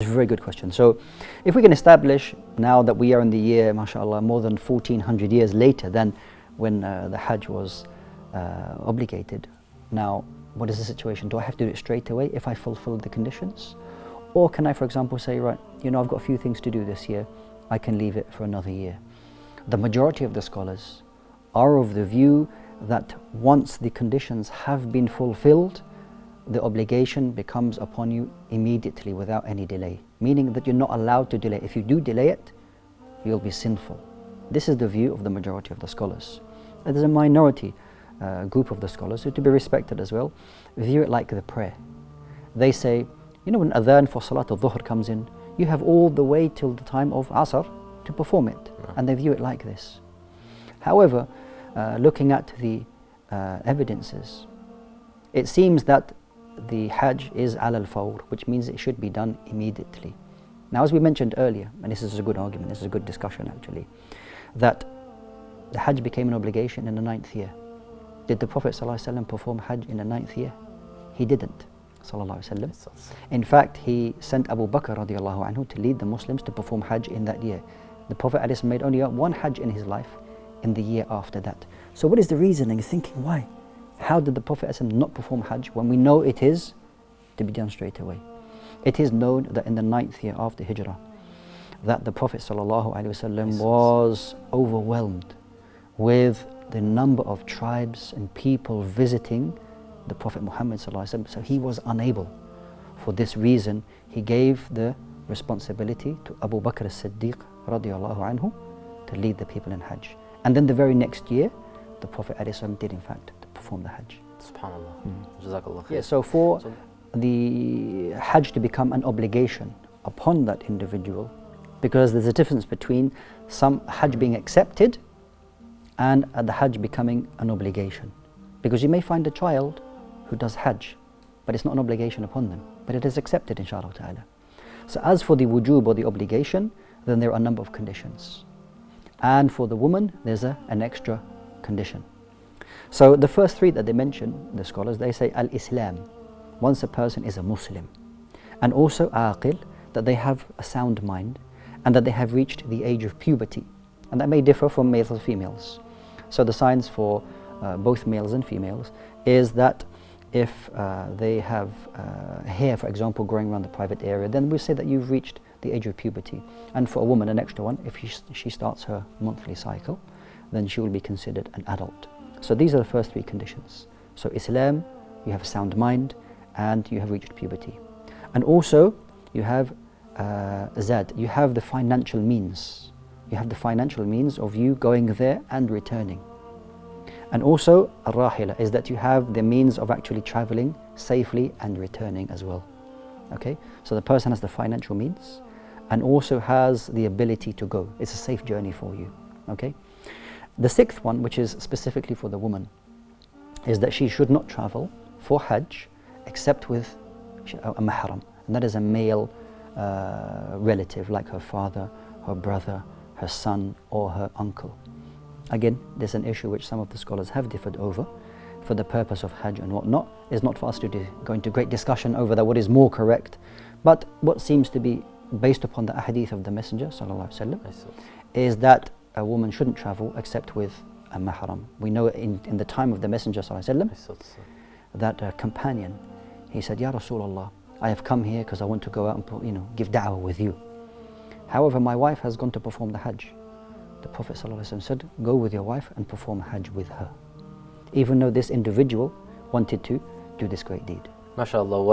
It's a very good question. So if we can establish now that we are in the year, mashallah, more than 1400 years later than when the Hajj was obligated. Now, what is the situation? Do I have to do it straight away if I fulfill the conditions? Or can I, for example, say, right, you know, I've got a few things to do this year, I can leave it for another year. The majority of the scholars are of the view that once the conditions have been fulfilled, the obligation becomes upon you immediately without any delay, meaning that you're not allowed to delay. If you do delay it, you'll be sinful. This is the view of the majority of the scholars. There's a minority group of the scholars who, to be respected as well, view it like the prayer. They say, you know, when adhan for Salat al-Dhuhr comes in, you have all the way till the time of Asr to perform it, and they view it like this. However, looking at the evidences, it seems that the Hajj is al-fawr, which means it should be done immediately. Now, as we mentioned earlier, and this is a good argument, this is a good discussion actually, that the Hajj became an obligation in the 9th year. Did the Prophet ﷺ perform Hajj in the 9th year? He didn't. In fact, he sent Abu Bakr radiallahu anhu to lead the Muslims to perform Hajj in that year. The Prophet ﷺ made only one Hajj in his life in the year after that. So what is the reason? And you're thinking, why? How did the Prophet ﷺ not perform Hajj when we know it is to be done straight away? It is known that in the 9th year after Hijrah, that the Prophet ﷺ was overwhelmed with the number of tribes and people visiting the Prophet Muhammad ﷺ, so he was unable. For this reason, he gave the responsibility to Abu Bakr as-Siddiq radiallahu anhu to lead the people in Hajj. And then the very next year, the Prophet ﷺ did in fact perform the Hajj. Subhanallah. Jazakallah khair. Yeah, so for the Hajj to become an obligation upon that individual, because there's a difference between some Hajj being accepted and the Hajj becoming an obligation. Because you may find a child who does Hajj, but it's not an obligation upon them, but it is accepted inshaAllah ta'ala. So as for the wujub or the obligation, then there are a number of conditions. And for the woman, there's an extra condition. So the first three that they mention, the scholars, they say al-Islam, once a person is a Muslim. And also aqil, that they have a sound mind and that they have reached the age of puberty. And that may differ from males and females. So the signs for both males and females is that if they have hair, for example, growing around the private area, then we say that you've reached the age of puberty. And for a woman, an extra one, if she starts her monthly cycle, then she will be considered an adult. So these are the first three conditions. So Islam, you have a sound mind, and you have reached puberty. And also, you have Zad, you have the financial means. You have the financial means of you going there and returning. And also, Ar-Rahila is that you have the means of actually traveling safely and returning as well. Okay? So the person has the financial means and also has the ability to go. It's a safe journey for you. Okay? The sixth one, which is specifically for the woman, is that she should not travel for Hajj except with a mahram. And that is a male relative, like her father, her brother, her son, or her uncle. Again, there's an issue which some of the scholars have differed over for the purpose of Hajj and whatnot. It's not for us to go into great discussion over that, what is more correct. But what seems to be based upon the ahadith of the Messenger ﷺ, is that a woman shouldn't travel except with a mahram. We know in the time of the Messenger ﷺ, that a companion, he said, Ya Rasulullah, I have come here because I want to go out and give da'wah with you. However, my wife has gone to perform the Hajj. The Prophet ﷺ said, go with your wife and perform Hajj with her. Even though this individual wanted to do this great deed. MashaAllah.